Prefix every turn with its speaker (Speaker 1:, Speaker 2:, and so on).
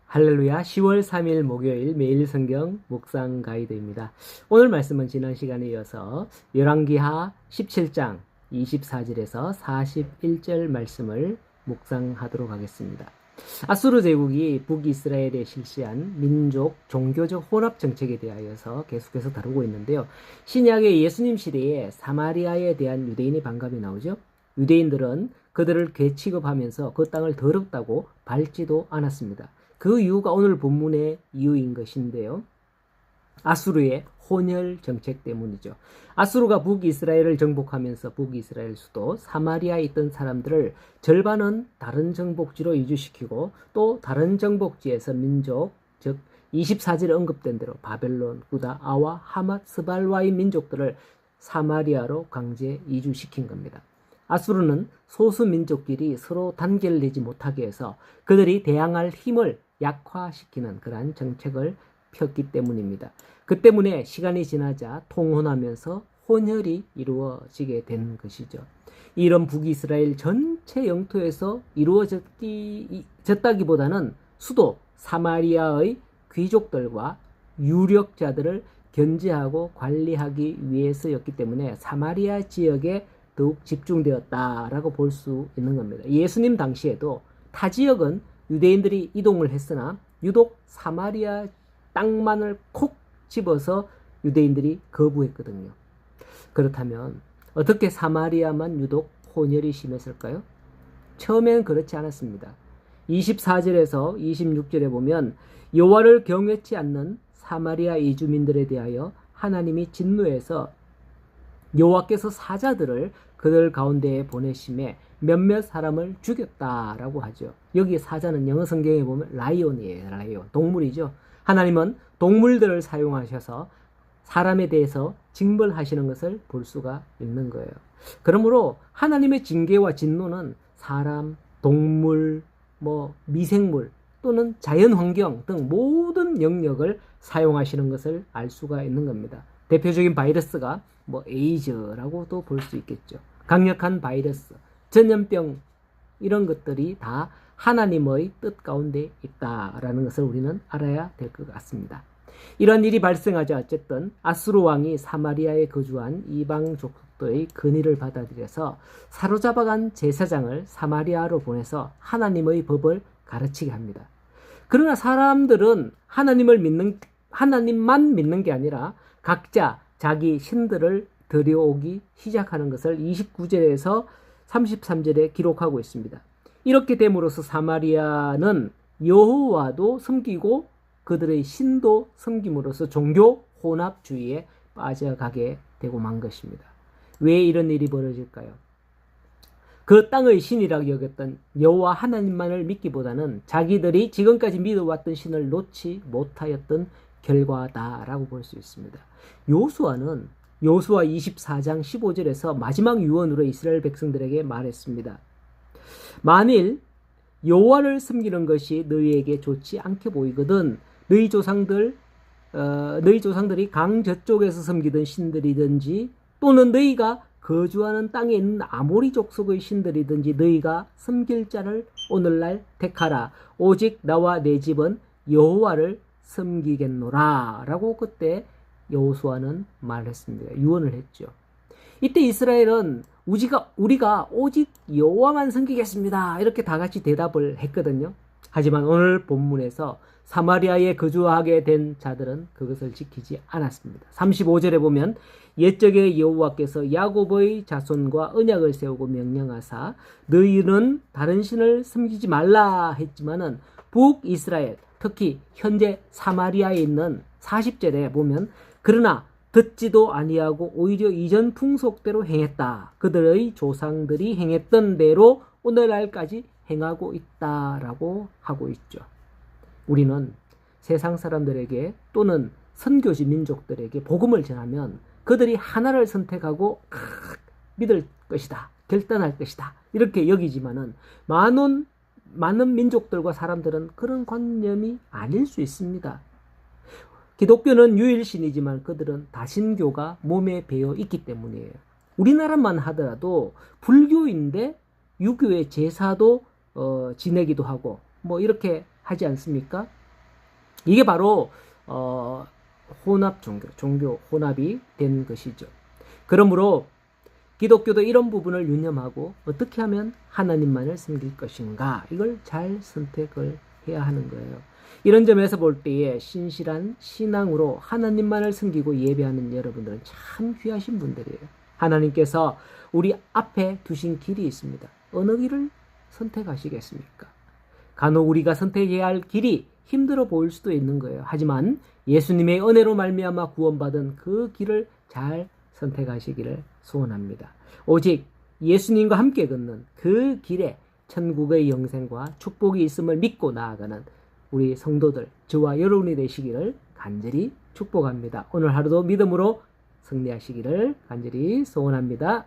Speaker 1: 할렐루야. 10월 3일 목요일 매일 성경 묵상 가이드입니다. 오늘 말씀은 지난 시간에 이어서 열왕기하 17장 24절에서 41절 말씀을 묵상하도록 하겠습니다. 아수르 제국이 북이스라엘에 실시한 민족 종교적 혼합 정책에 대하여서 계속해서 다루고 있는데요. 신약의 예수님 시대에 사마리아에 대한 유대인의 반감이 나오죠. 유대인들은 그들을 괴 취급하면서 그 땅을 더럽다고 밟지도 않았습니다. 그 이유가 오늘 본문의 이유인 것인데요. 아수르의 혼혈 정책 때문이죠. 아수르가 북이스라엘을 정복하면서 북이스라엘 수도 사마리아에 있던 사람들을 절반은 다른 정복지로 이주시키고 또 다른 정복지에서 민족, 즉 24절에 언급된 대로 바벨론, 구다, 아와, 하맛, 스발와인 민족들을 사마리아로 강제 이주시킨 겁니다. 아수르는 소수 민족끼리 서로 단결되지 못하게 해서 그들이 대항할 힘을 약화시키는 그러한 정책을 폈기 때문입니다. 그 때문에 시간이 지나자 통혼하면서 혼혈이 이루어지게 된 것이죠. 이런 북이스라엘 전체 영토에서 이루어졌다기보다는 수도 사마리아의 귀족들과 유력자들을 견제하고 관리하기 위해서였기 때문에 사마리아 지역에 더욱 집중되었다라고 볼 수 있는 겁니다. 예수님 당시에도 타 지역은 유대인들이 이동을 했으나 유독 사마리아 땅만을 콕 집어서 유대인들이 거부했거든요. 그렇다면 어떻게 사마리아만 유독 혼혈이 심했을까요? 처음엔 그렇지 않았습니다. 24절에서 26절에 보면 여호와를 경외치 않는 사마리아 이주민들에 대하여 하나님이 진노해서 여호와께서 사자들을 그들 가운데에 보내심에 몇몇 사람을 죽였다라고 하죠. 여기 사자는 영어 성경에 보면 라이온이에요. 라이온. 동물이죠. 하나님은 동물들을 사용하셔서 사람에 대해서 징벌하시는 것을 볼 수가 있는 거예요. 그러므로 하나님의 징계와 진노는 사람, 동물, 미생물 또는 자연환경 등 모든 영역을 사용하시는 것을 알 수가 있는 겁니다. 대표적인 바이러스가 에이즈라고도 볼 수 있겠죠. 강력한 바이러스, 전염병 이런 것들이 다 하나님의 뜻 가운데 있다라는 것을 우리는 알아야 될 것 같습니다. 이런 일이 발생하자 어쨌든 아수르 왕이 사마리아에 거주한 이방 족속들의 건의를 받아들여서 사로잡아간 제사장을 사마리아로 보내서 하나님의 법을 가르치게 합니다. 그러나 사람들은 하나님만 믿는 게 아니라 각자 자기 신들을 들여오기 시작하는 것을 29절에서 33절에 기록하고 있습니다. 이렇게 됨으로써 사마리아는 여호와도 섬기고 그들의 신도 섬김으로써 종교 혼합주의에 빠져가게 되고 만 것입니다. 왜 이런 일이 벌어질까요? 그 땅의 신이라고 여겼던 여호와 하나님만을 믿기보다는 자기들이 지금까지 믿어왔던 신을 놓지 못하였던 결과다라고 볼 수 있습니다. 요수아 24장 15절에서 마지막 유언으로 이스라엘 백성들에게 말했습니다. 만일 여호와를 섬기는 것이 너희에게 좋지 않게 보이거든 너희 조상들이 강 저쪽에서 섬기던 신들이든지 또는 너희가 거주하는 땅에 있는 아모리 족속의 신들이든지 너희가 섬길 자를 오늘날 택하라. 오직 나와 내 집은 여호와를 섬기겠노라 라고 그때 여호수아는 말했습니다. 유언을 했죠. 이때 이스라엘은 우리가 오직 여호와만 섬기겠습니다 이렇게 다 같이 대답을 했거든요. 하지만 오늘 본문에서 사마리아에 거주하게 된 자들은 그것을 지키지 않았습니다. 35절에 보면 옛적에 여호와께서 야곱의 자손과 언약을 세우고 명령하사 너희는 다른 신을 섬기지 말라 했지만은 북이스라엘 특히 현재 사마리아에 있는 40절에 보면 그러나 듣지도 아니하고 오히려 이전 풍속대로 행했다. 그들의 조상들이 행했던 대로 오늘날까지 행하고 있다라고 하고 있죠. 우리는 세상 사람들에게 또는 선교지 민족들에게 복음을 전하면 그들이 하나를 선택하고 믿을 것이다. 결단할 것이다. 이렇게 여기지만은 많은 민족들과 사람들은 그런 관념이 아닐 수 있습니다. 기독교는 유일신이지만 그들은 다신교가 몸에 배어 있기 때문이에요. 우리나라만 하더라도 불교인데 유교의 제사도 지내기도 하고 이렇게 하지 않습니까? 이게 바로 혼합 종교 혼합이 된 것이죠. 그러므로 기독교도 이런 부분을 유념하고 어떻게 하면 하나님만을 섬길 것인가, 이걸 잘 선택을 해야 하는 거예요. 이런 점에서 볼 때에 신실한 신앙으로 하나님만을 섬기고 예배하는 여러분들은 참 귀하신 분들이에요. 하나님께서 우리 앞에 두신 길이 있습니다. 어느 길을 선택하시겠습니까? 간혹 우리가 선택해야 할 길이 힘들어 보일 수도 있는 거예요. 하지만 예수님의 은혜로 말미암아 구원받은 그 길을 잘 선택하시기를 소원합니다. 오직 예수님과 함께 걷는 그 길에 천국의 영생과 축복이 있음을 믿고 나아가는 우리 성도들, 저와 여러분이 되시기를 간절히 축복합니다. 오늘 하루도 믿음으로 승리하시기를 간절히 소원합니다.